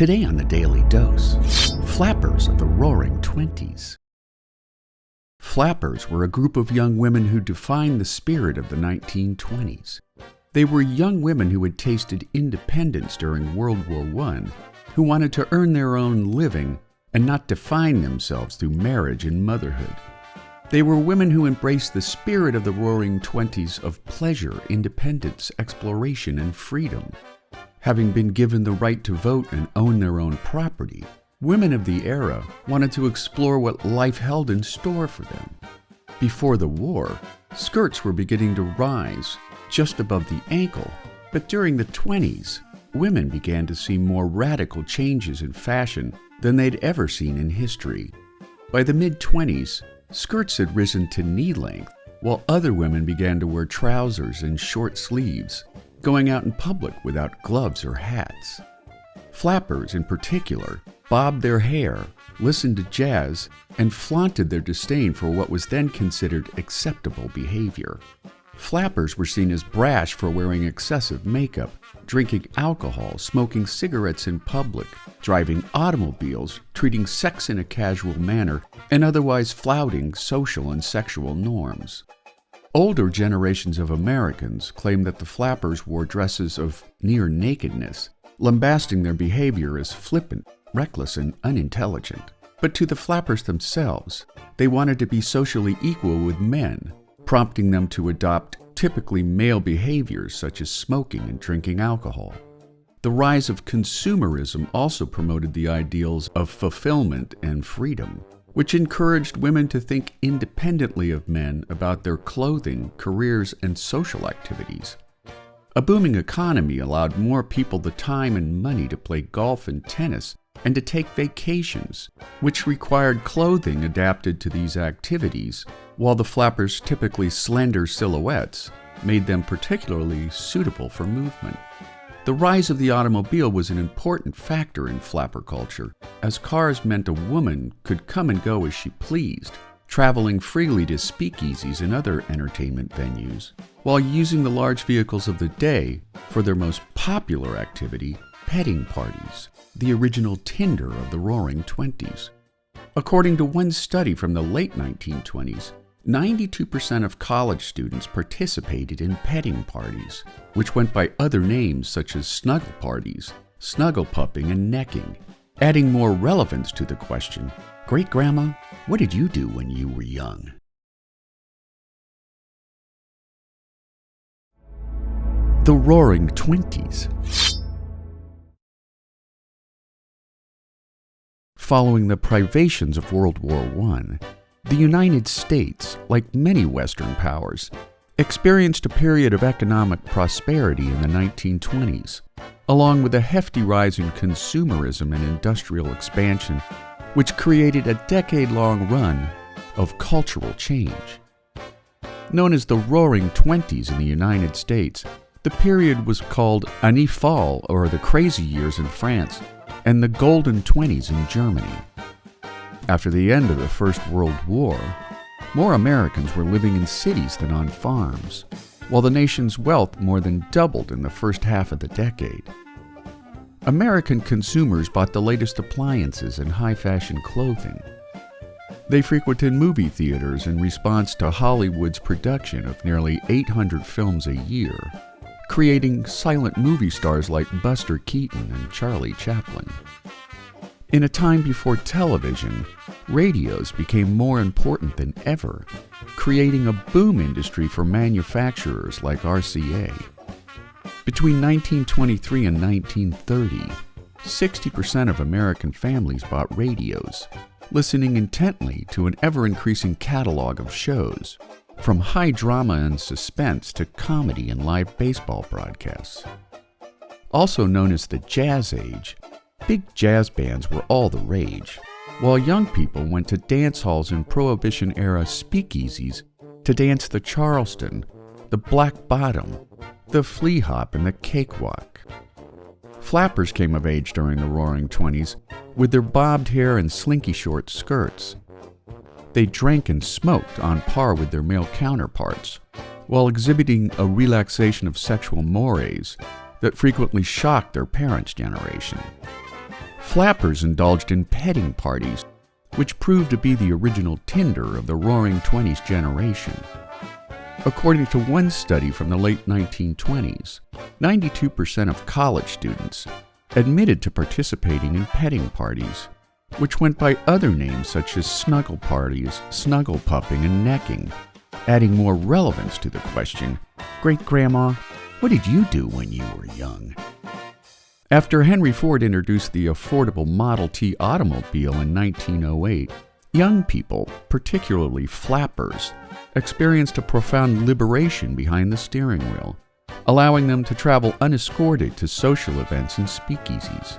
Today on the Daily Dose, flappers of the Roaring Twenties. Flappers were a group of young women who defined the spirit of the 1920s. They were young women who had tasted independence during World War I, who wanted to earn their own living and not define themselves through marriage and motherhood. They were women who embraced the spirit of the Roaring Twenties of pleasure, independence, exploration, and freedom. Having been given the right to vote and own their own property, women of the era wanted to explore what life held in store for them. Before the war, skirts were beginning to rise just above the ankle, but during the 20s, women began to see more radical changes in fashion than they'd ever seen in history. By the mid-20s, skirts had risen to knee length, while other women began to wear trousers and short sleeves, going out in public without gloves or hats. Flappers, in particular, bobbed their hair, listened to jazz, and flaunted their disdain for what was then considered acceptable behavior. Flappers were seen as brash for wearing excessive makeup, drinking alcohol, smoking cigarettes in public, driving automobiles, treating sex in a casual manner, and otherwise flouting social and sexual norms. Older generations of Americans claimed that the flappers wore dresses of near nakedness, lambasting their behavior as flippant, reckless, and unintelligent. But to the flappers themselves, they wanted to be socially equal with men, prompting them to adopt typically male behaviors such as smoking and drinking alcohol. The rise of consumerism also promoted the ideals of fulfillment and freedom, which encouraged women to think independently of men about their clothing, careers, and social activities. A booming economy allowed more people the time and money to play golf and tennis and to take vacations, which required clothing adapted to these activities, while the flappers' typically slender silhouettes made them particularly suitable for movement. The rise of the automobile was an important factor in flapper culture, as cars meant a woman could come and go as she pleased, traveling freely to speakeasies and other entertainment venues, while using the large vehicles of the day for their most popular activity, petting parties, the original Tinder of the Roaring Twenties. According to one study from the late 1920s, 92% of college students participated in petting parties, which went by other names such as snuggle parties, snuggle pupping, and necking, adding more relevance to the question, "Great Grandma, what did you do when you were young?" The Roaring Twenties. Following the privations of World War I, the United States, like many Western powers, experienced a period of economic prosperity in the 1920s, along with a hefty rise in consumerism and industrial expansion, which created a decade-long run of cultural change. Known as the Roaring Twenties in the United States, the period was called Annie Fall, or the Crazy Years in France, and the Golden Twenties in Germany. After the end of the First World War, more Americans were living in cities than on farms, while the nation's wealth more than doubled in the first half of the decade. American consumers bought the latest appliances and high-fashion clothing. They frequented movie theaters in response to Hollywood's production of nearly 800 films a year, creating silent movie stars like Buster Keaton and Charlie Chaplin. In a time before television, radios became more important than ever, creating a boom industry for manufacturers like RCA. Between 1923 and 1930, 60% of American families bought radios, listening intently to an ever-increasing catalog of shows, from high drama and suspense to comedy and live baseball broadcasts. Also known as the Jazz Age, big jazz bands were all the rage, while young people went to dance halls in Prohibition-era speakeasies to dance the Charleston, the Black Bottom, the Flea Hop, and the Cakewalk. Flappers came of age during the Roaring Twenties with their bobbed hair and slinky short skirts. They drank and smoked on par with their male counterparts, while exhibiting a relaxation of sexual mores that frequently shocked their parents' generation. Flappers indulged in petting parties, which proved to be the original Tinder of the Roaring Twenties generation. According to one study from the late 1920s, 92% of college students admitted to participating in petting parties, which went by other names such as snuggle parties, snuggle pupping, and necking, adding more relevance to the question, "Great-Grandma, what did you do when you were young?" After Henry Ford introduced the affordable Model T automobile in 1908, young people, particularly flappers, experienced a profound liberation behind the steering wheel, allowing them to travel unescorted to social events and speakeasies.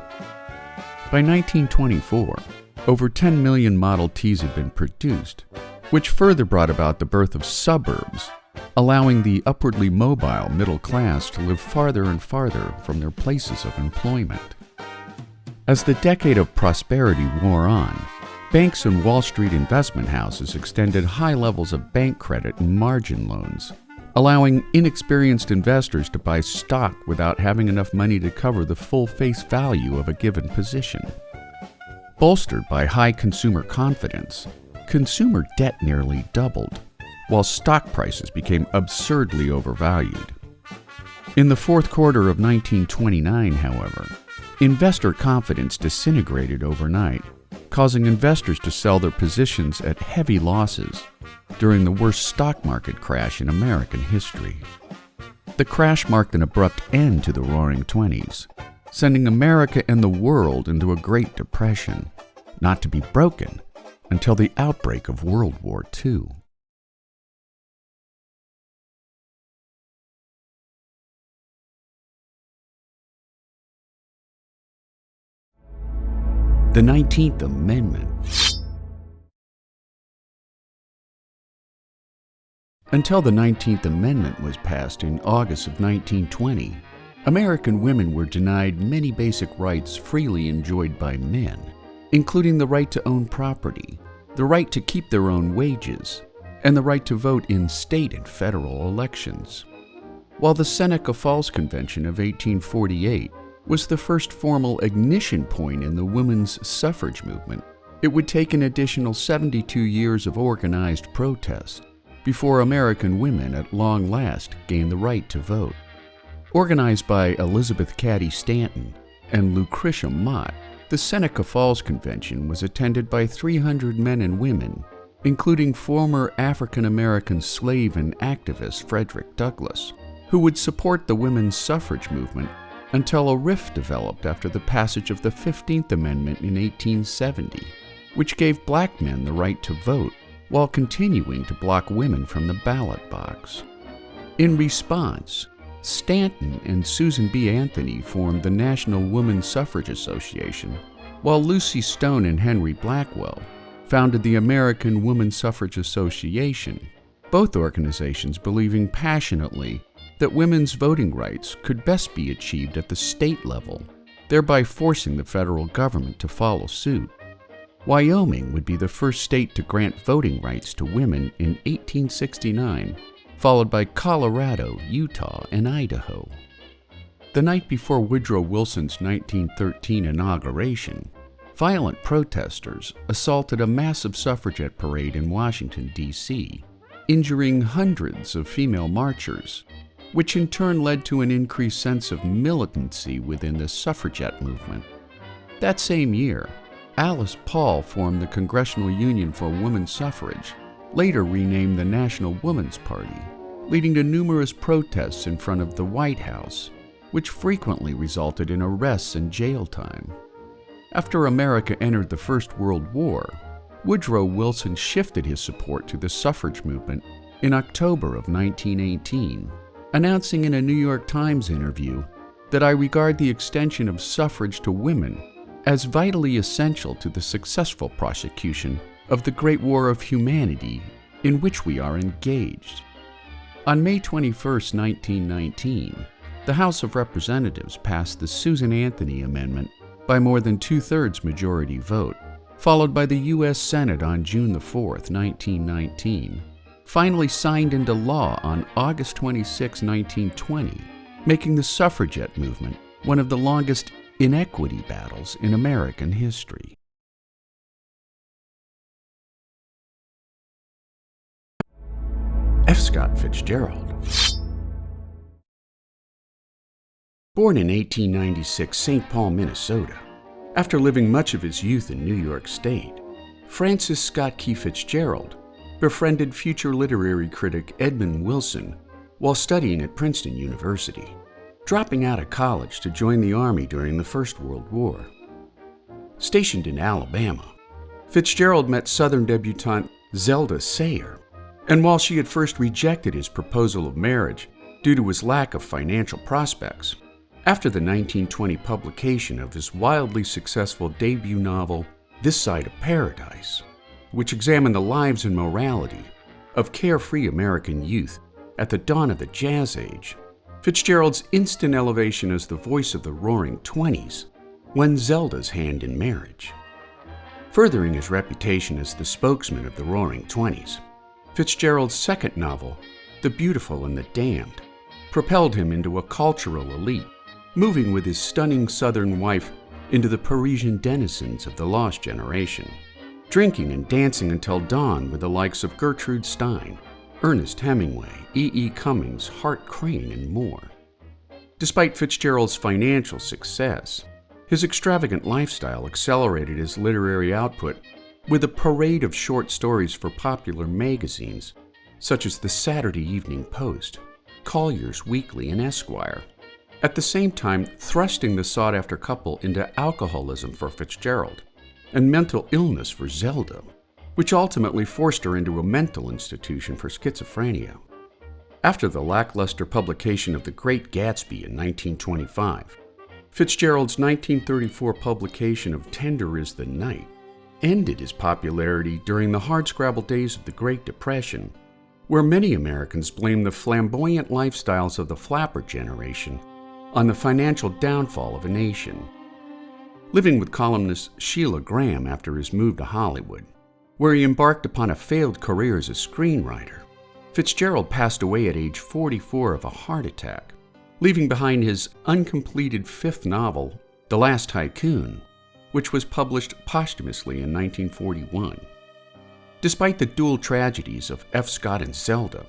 By 1924, over 10 million Model Ts had been produced, which further brought about the birth of suburbs, allowing the upwardly mobile middle class to live farther and farther from their places of employment. As the decade of prosperity wore on, banks and Wall Street investment houses extended high levels of bank credit and margin loans, allowing inexperienced investors to buy stock without having enough money to cover the full face value of a given position. Bolstered by high consumer confidence, consumer debt nearly doubled, while stock prices became absurdly overvalued. In the fourth quarter of 1929, however, investor confidence disintegrated overnight, causing investors to sell their positions at heavy losses during the worst stock market crash in American history. The crash marked an abrupt end to the Roaring Twenties, sending America and the world into a Great Depression, not to be broken until the outbreak of World War II. The 19th Amendment. Until the 19th Amendment was passed in August of 1920, American women were denied many basic rights freely enjoyed by men, including the right to own property, the right to keep their own wages, and the right to vote in state and federal elections. While the Seneca Falls Convention of 1848 was the first formal ignition point in the women's suffrage movement, it would take an additional 72 years of organized protest before American women at long last gained the right to vote. Organized by Elizabeth Cady Stanton and Lucretia Mott, the Seneca Falls Convention was attended by 300 men and women, including former African-American slave and activist Frederick Douglass, who would support the women's suffrage movement until a rift developed after the passage of the 15th Amendment in 1870, which gave black men the right to vote while continuing to block women from the ballot box. In response, Stanton and Susan B. Anthony formed the National Woman Suffrage Association, while Lucy Stone and Henry Blackwell founded the American Woman Suffrage Association, both organizations believing passionately that women's voting rights could best be achieved at the state level, thereby forcing the federal government to follow suit. Wyoming would be the first state to grant voting rights to women in 1869, followed by Colorado, Utah, and Idaho. The night before Woodrow Wilson's 1913 inauguration, violent protesters assaulted a massive suffragette parade in Washington, D.C., injuring hundreds of female marchers, which in turn led to an increased sense of militancy within the suffragette movement. That same year, Alice Paul formed the Congressional Union for Women's Suffrage, later renamed the National Woman's Party, leading to numerous protests in front of the White House, which frequently resulted in arrests and jail time. After America entered the First World War, Woodrow Wilson shifted his support to the suffrage movement in October of 1918, announcing in a New York Times interview that "I regard the extension of suffrage to women as vitally essential to the successful prosecution of the Great War of Humanity in which we are engaged." On May 21, 1919, the House of Representatives passed the Susan Anthony Amendment by more than two-thirds majority vote, followed by the U.S. Senate on June 4, 1919, finally signed into law on August 26, 1920, making the suffragette movement one of the longest inequity battles in American history. F. Scott Fitzgerald. Born in 1896, St. Paul, Minnesota, after living much of his youth in New York State, Francis Scott Key Fitzgerald befriended future literary critic Edmund Wilson while studying at Princeton University, dropping out of college to join the Army during the First World War. Stationed in Alabama, Fitzgerald met Southern debutante Zelda Sayer, and while she had first rejected his proposal of marriage due to his lack of financial prospects, after the 1920 publication of his wildly successful debut novel, This Side of Paradise, which examined the lives and morality of carefree American youth at the dawn of the Jazz Age, Fitzgerald's instant elevation as the voice of the Roaring Twenties won Zelda's hand in marriage. Furthering his reputation as the spokesman of the Roaring Twenties, Fitzgerald's second novel, The Beautiful and the Damned, propelled him into a cultural elite, moving with his stunning Southern wife into the Parisian denizens of the Lost Generation, drinking and dancing until dawn with the likes of Gertrude Stein, Ernest Hemingway, E. Cummings, Hart Crane, and more. Despite Fitzgerald's financial success, his extravagant lifestyle accelerated his literary output with a parade of short stories for popular magazines such as the Saturday Evening Post, Collier's Weekly, and Esquire, at the same time thrusting the sought-after couple into alcoholism for Fitzgerald and mental illness for Zelda, which ultimately forced her into a mental institution for schizophrenia. After the lackluster publication of The Great Gatsby in 1925, Fitzgerald's 1934 publication of Tender is the Night ended his popularity during the hardscrabble days of the Great Depression, where many Americans blamed the flamboyant lifestyles of the flapper generation on the financial downfall of a nation. Living with columnist Sheila Graham after his move to Hollywood, where he embarked upon a failed career as a screenwriter, Fitzgerald passed away at age 44 of a heart attack, leaving behind his uncompleted fifth novel, The Last Tycoon, which was published posthumously in 1941. Despite the dual tragedies of F. Scott and Zelda,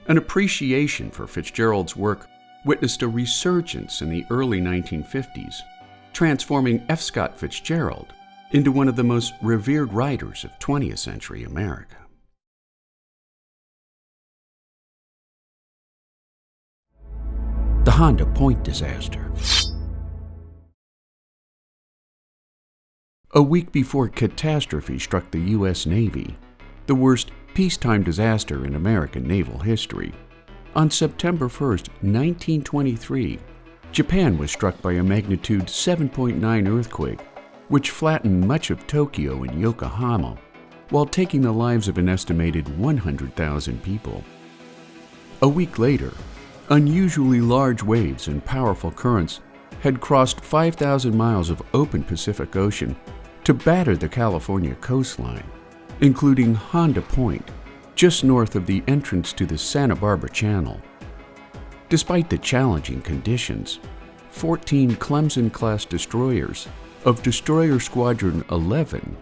an appreciation for Fitzgerald's work witnessed a resurgence in the early 1950s, transforming F. Scott Fitzgerald into one of the most revered writers of 20th century America. The Honda Point disaster. A week before catastrophe struck the U.S. Navy, the worst peacetime disaster in American naval history, on September 1, 1923, Japan was struck by a magnitude 7.9 earthquake, which flattened much of Tokyo and Yokohama, while taking the lives of an estimated 100,000 people. A week later, unusually large waves and powerful currents had crossed 5,000 miles of open Pacific Ocean to batter the California coastline, including Honda Point, just north of the entrance to the Santa Barbara Channel. Despite the challenging conditions, 14 Clemson-class destroyers of Destroyer Squadron 11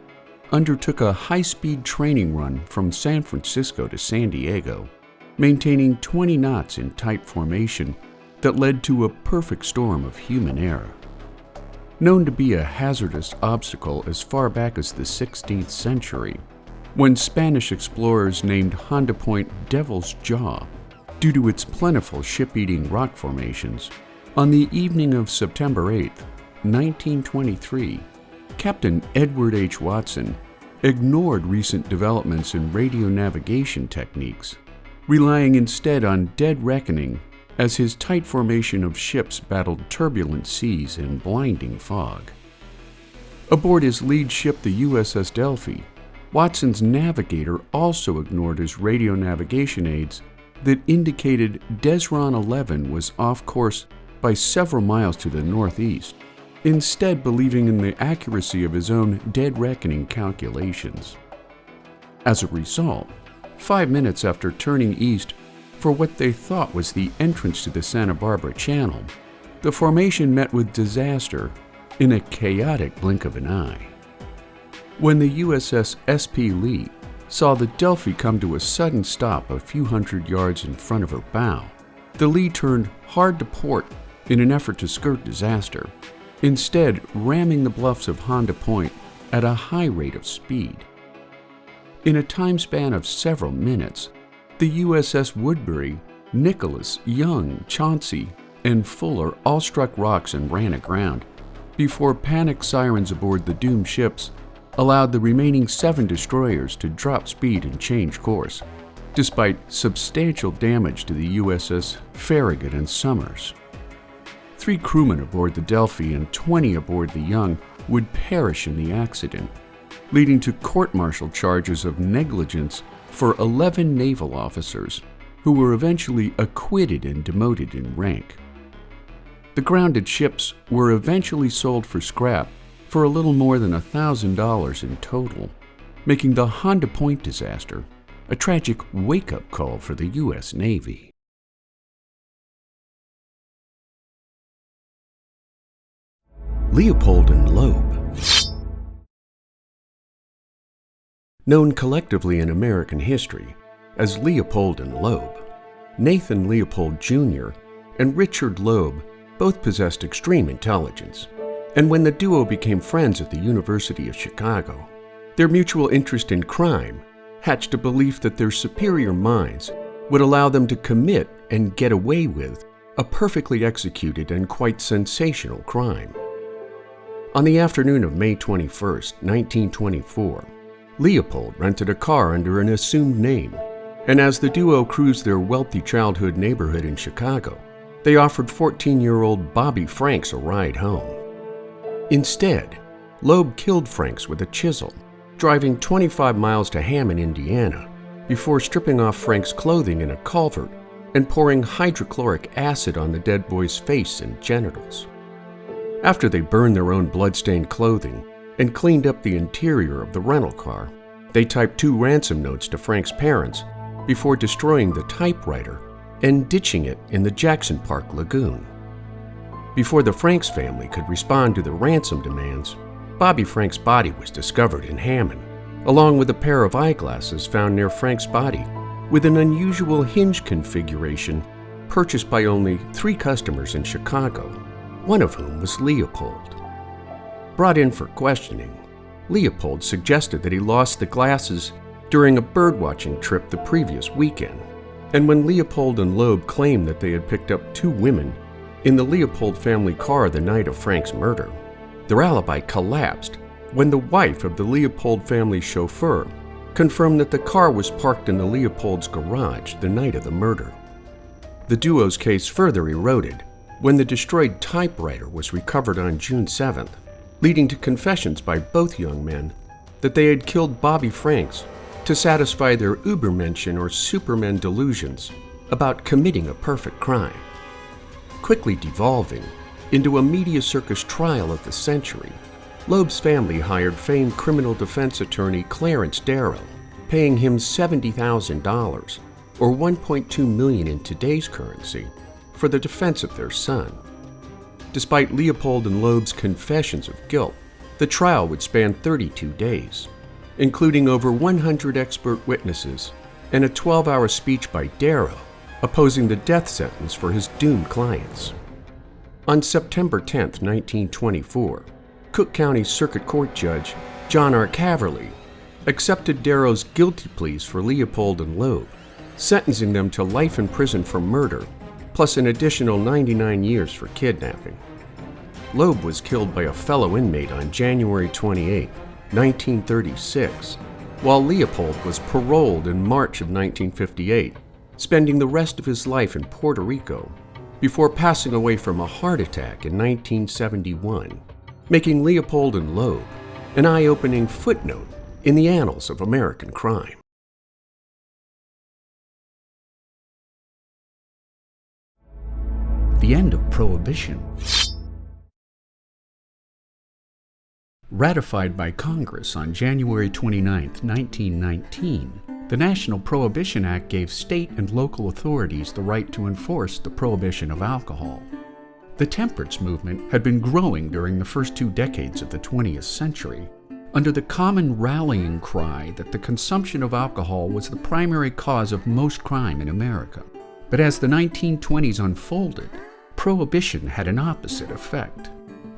undertook a high-speed training run from San Francisco to San Diego, maintaining 20 knots in tight formation that led to a perfect storm of human error. Known to be a hazardous obstacle as far back as the 16th century, when Spanish explorers named Honda Point Devil's Jaw due to its plentiful ship-eating rock formations, on the evening of September 8, 1923, Captain Edward H. Watson ignored recent developments in radio navigation techniques, relying instead on dead reckoning as his tight formation of ships battled turbulent seas and blinding fog. Aboard his lead ship, the USS Delphi, Watson's navigator also ignored his radio navigation aids that indicated Desron 11 was off course by several miles to the northeast, instead believing in the accuracy of his own dead reckoning calculations. As a result, 5 minutes after turning east for what they thought was the entrance to the Santa Barbara Channel, the formation met with disaster in a chaotic blink of an eye. When the USS SP Lee saw the Delphi come to a sudden stop a few hundred yards in front of her bow, the Lee turned hard to port in an effort to skirt disaster, instead ramming the bluffs of Honda Point at a high rate of speed. In a time span of several minutes, the USS Woodbury, Nicholas, Young, Chauncey, and Fuller all struck rocks and ran aground, before panic sirens aboard the doomed ships allowed the remaining 7 destroyers to drop speed and change course, despite substantial damage to the USS Farragut and Summers. 3 crewmen aboard the Delphi and 20 aboard the Young would perish in the accident, leading to court-martial charges of negligence for 11 naval officers, who were eventually acquitted and demoted in rank. The grounded ships were eventually sold for scrap for a little more than $1,000 in total, making the Honda Point disaster a tragic wake-up call for the U.S. Navy. Leopold and Loeb. Known collectively in American history as Leopold and Loeb, Nathan Leopold Jr. and Richard Loeb both possessed extreme intelligence, and when the duo became friends at the University of Chicago, their mutual interest in crime hatched a belief that their superior minds would allow them to commit and get away with a perfectly executed and quite sensational crime. On the afternoon of May 21, 1924, Leopold rented a car under an assumed name, and as the duo cruised their wealthy childhood neighborhood in Chicago, they offered 14-year-old Bobby Franks a ride home. Instead, Loeb killed Franks with a chisel, driving 25 miles to Hammond, Indiana, before stripping off Frank's clothing in a culvert and pouring hydrochloric acid on the dead boy's face and genitals. After they burned their own blood-stained clothing and cleaned up the interior of the rental car, they typed 2 ransom notes to Frank's parents before destroying the typewriter and ditching it in the Jackson Park Lagoon. Before the Franks family could respond to the ransom demands, Bobby Frank's body was discovered in Hammond, along with a pair of eyeglasses found near Frank's body, with an unusual hinge configuration purchased by only 3 customers in Chicago, one of whom was Leopold. Brought in for questioning, Leopold suggested that he lost the glasses during a birdwatching trip the previous weekend, and when Leopold and Loeb claimed that they had picked up 2 women in the Leopold family car the night of Frank's murder, their alibi collapsed when the wife of the Leopold family chauffeur confirmed that the car was parked in the Leopold's garage the night of the murder. The duo's case further eroded when the destroyed typewriter was recovered on June 7th, leading to confessions by both young men that they had killed Bobby Franks to satisfy their Ubermenschen or Superman delusions about committing a perfect crime. Quickly devolving into a media circus trial of the century, Loeb's family hired famed criminal defense attorney Clarence Darrow, paying him $70,000, or $1.2 million in today's currency, for the defense of their son. Despite Leopold and Loeb's confessions of guilt, the trial would span 32 days, including over 100 expert witnesses and a 12-hour speech by Darrow opposing the death sentence for his doomed clients. On September 10, 1924, Cook County Circuit Court Judge John R. Caverly accepted Darrow's guilty pleas for Leopold and Loeb, sentencing them to life in prison for murder, plus an additional 99 years for kidnapping. Loeb was killed by a fellow inmate on January 28, 1936, while Leopold was paroled in March of 1958, spending the rest of his life in Puerto Rico before passing away from a heart attack in 1971, making Leopold and Loeb an eye-opening footnote in the annals of American crime. The end of Prohibition. Ratified by Congress on January 29, 1919, the National Prohibition Act gave state and local authorities the right to enforce the prohibition of alcohol. The temperance movement had been growing during the first 2 decades of the 20th century, under the common rallying cry that the consumption of alcohol was the primary cause of most crime in America. But as the 1920s unfolded, Prohibition had an opposite effect.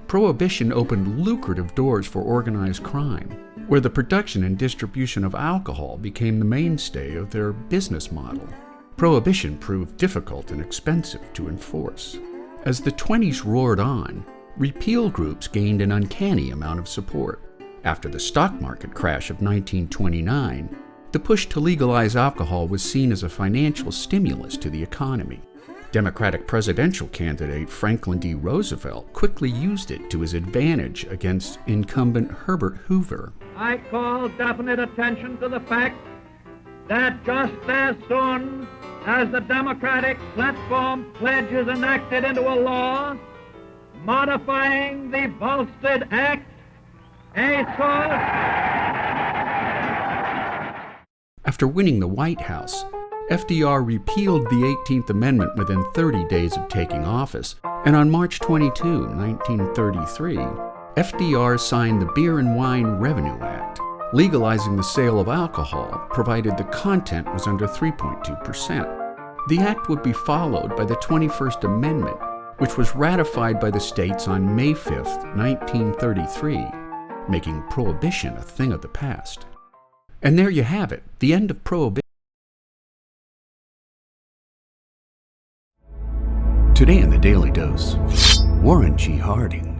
Prohibition opened lucrative doors for organized crime, where the production and distribution of alcohol became the mainstay of their business model. Prohibition proved difficult and expensive to enforce. As the 20s roared on, repeal groups gained an uncanny amount of support. After the stock market crash of 1929, the push to legalize alcohol was seen as a financial stimulus to the economy. Democratic presidential candidate Franklin D. Roosevelt quickly used it to his advantage against incumbent Herbert Hoover. I call definite attention to the fact that just as soon as the Democratic platform pledge is enacted into a law modifying the Volstead Act, After winning the White House, FDR repealed the 18th Amendment within 30 days of taking office, and on March 22, 1933, FDR signed the Beer and Wine Revenue Act, legalizing the sale of alcohol, provided the content was under 3.2%. The act would be followed by the 21st Amendment, which was ratified by the states on May 5, 1933, making Prohibition a thing of the past. And there you have it, the end of Prohibition. Today in the Daily Dose, Warren G. Harding.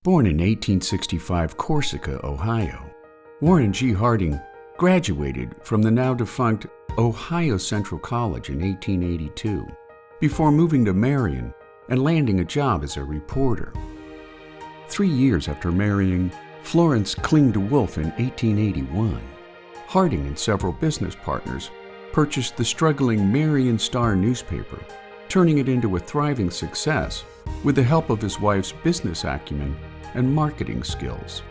Born in 1865 Corsica, Ohio, Warren G. Harding graduated from the now-defunct Ohio Central College in 1882, before moving to Marion and landing a job as a reporter. 3 years after marrying Florence Clingde-Wolfe in 1881, Harding and several business partners purchased the struggling Marion Star newspaper, turning it into a thriving success with the help of his wife's business acumen and marketing skills.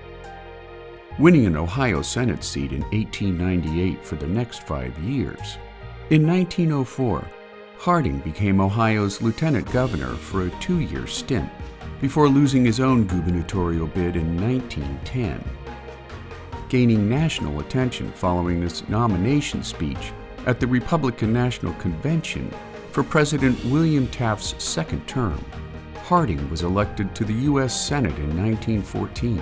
Winning an Ohio Senate seat in 1898 for the next 5 years, in 1904, Harding became Ohio's lieutenant governor for a 2-year stint before losing his own gubernatorial bid in 1910. Gaining national attention following his nomination speech at the Republican National Convention for President William Taft's second term, Harding was elected to the U.S. Senate in 1914,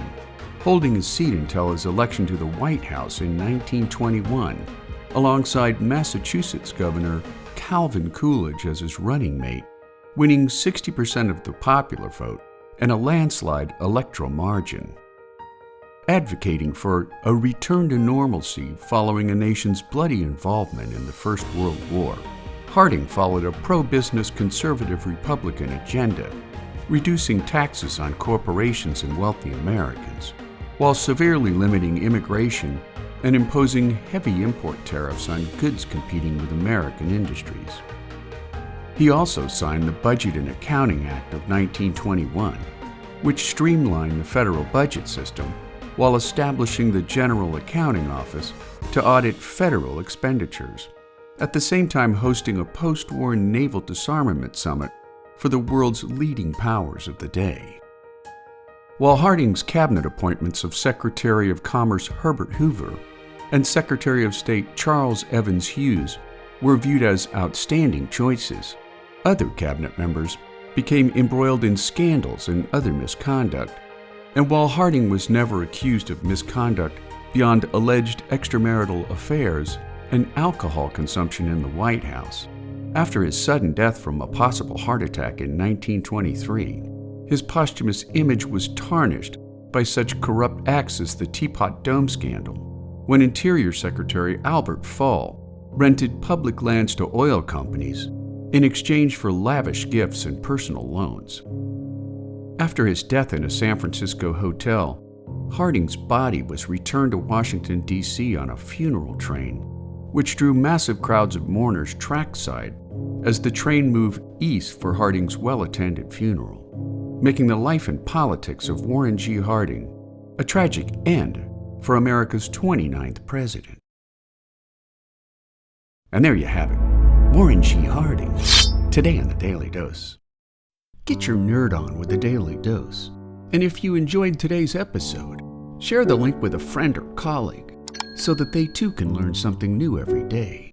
holding his seat until his election to the White House in 1921, alongside Massachusetts Governor Calvin Coolidge as his running mate, winning 60% of the popular vote and a landslide electoral margin. Advocating for a return to normalcy following a nation's bloody involvement in the First World War, Harding followed a pro-business conservative Republican agenda, reducing taxes on corporations and wealthy Americans, while severely limiting immigration and imposing heavy import tariffs on goods competing with American industries. He also signed the Budget and Accounting Act of 1921, which streamlined the federal budget system while establishing the General Accounting Office to audit federal expenditures, at the same time hosting a post-war naval disarmament summit for the world's leading powers of the day. While Harding's cabinet appointments of Secretary of Commerce Herbert Hoover and Secretary of State Charles Evans Hughes were viewed as outstanding choices, other cabinet members became embroiled in scandals and other misconduct, and while Harding was never accused of misconduct beyond alleged extramarital affairs and alcohol consumption in the White House, after his sudden death from a possible heart attack in 1923, his posthumous image was tarnished by such corrupt acts as the Teapot Dome scandal, when Interior Secretary Albert Fall rented public lands to oil companies in exchange for lavish gifts and personal loans. After his death in a San Francisco hotel, Harding's body was returned to Washington, D.C. on a funeral train, which drew massive crowds of mourners trackside as the train moved east for Harding's well-attended funeral, making the life and politics of Warren G. Harding a tragic end for America's 29th president. And there you have it, Warren G. Harding, today on the Daily Dose. Get your nerd on with the Daily Dose. And if you enjoyed today's episode, share the link with a friend or colleague so that they too can learn something new every day.